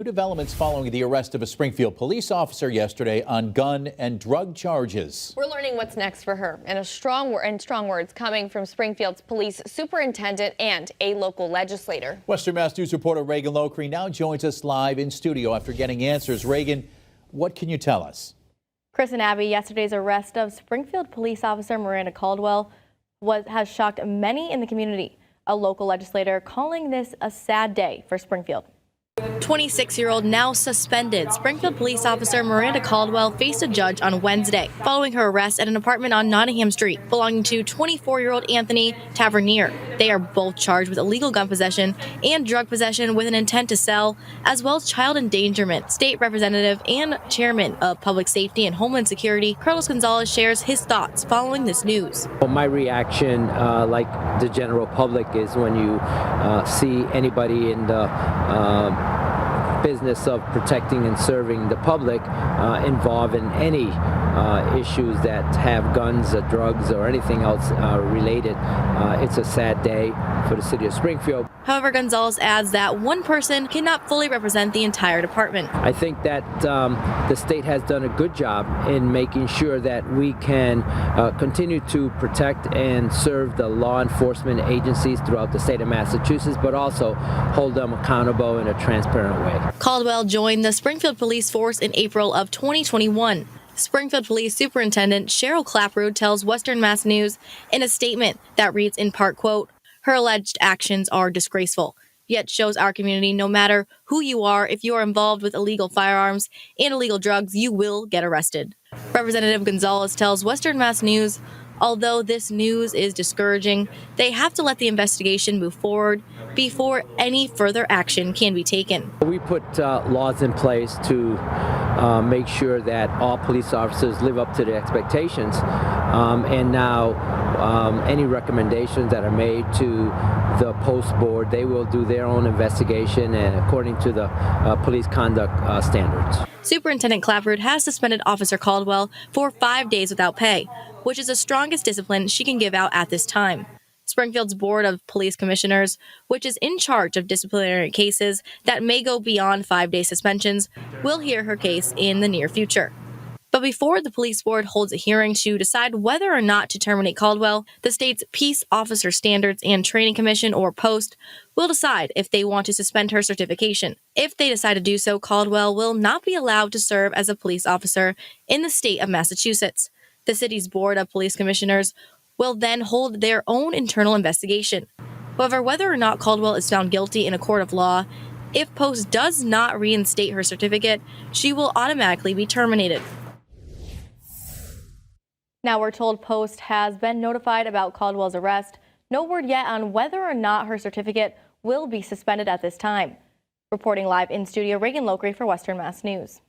New developments following the arrest of a Springfield police officer yesterday on gun and drug charges. We're learning what's next for her, and strong words coming from Springfield's police superintendent and a local legislator. Western Mass News reporter Reagan Locree now joins us live in studio after getting answers. Reagan, what can you tell us? Chris and Abby, yesterday's arrest of Springfield police officer Miranda Caldwell has shocked many in the community. A local legislator calling this a sad day for Springfield. 26-year-old now suspended Springfield police officer Miranda Caldwell faced a judge on Wednesday following her arrest at an apartment on Nottingham Street belonging to 24-year-old Anthony Tavernier. They are both charged with illegal gun possession and drug possession with an intent to sell, as well as child endangerment. State Representative and Chairman of Public Safety and Homeland Security, Carlos Gonzalez, shares his thoughts following this news. My reaction, like the general public, is when you see anybody in the business of protecting and serving the public involved in any issues that have guns or drugs or anything else related. It's a sad day for the city of Springfield. However, Gonzalez adds that one person cannot fully represent the entire department. I think that the state has done a good job in making sure that we can continue to protect and serve the law enforcement agencies throughout the state of Massachusetts, but also hold them accountable in a transparent way. Caldwell joined the Springfield Police Force in April of 2021. Springfield Police Superintendent Cheryl Clapprood tells Western Mass News in a statement that reads in part, quote, "Her alleged actions are disgraceful, yet shows our community no matter who you are, if you are involved with illegal firearms and illegal drugs, you will get arrested." Representative Gonzalez tells Western Mass News, although this news is discouraging, they have to let the investigation move forward before any further action can be taken. We put laws in place to make sure that all police officers live up to the expectations, and now any recommendations that are made to the post board, they will do their own investigation and according to the police conduct standards. Superintendent Clapprood has suspended Officer Caldwell for 5 days without pay, which is the strongest discipline she can give out at this time. Springfield's Board of Police Commissioners, which is in charge of disciplinary cases that may go beyond 5-day suspensions, will hear her case in the near future. But before the police board holds a hearing to decide whether or not to terminate Caldwell, the state's Peace Officer Standards and Training Commission, or POST, will decide if they want to suspend her certification. If they decide to do so, Caldwell will not be allowed to serve as a police officer in the state of Massachusetts. The city's Board of Police Commissioners will then hold their own internal investigation. However, whether or not Caldwell is found guilty in a court of law, if POST does not reinstate her certificate, she will automatically be terminated. Now we're told POST has been notified about Caldwell's arrest. No word yet on whether or not her certificate will be suspended at this time. Reporting live in studio, Reagan Locree for Western Mass News.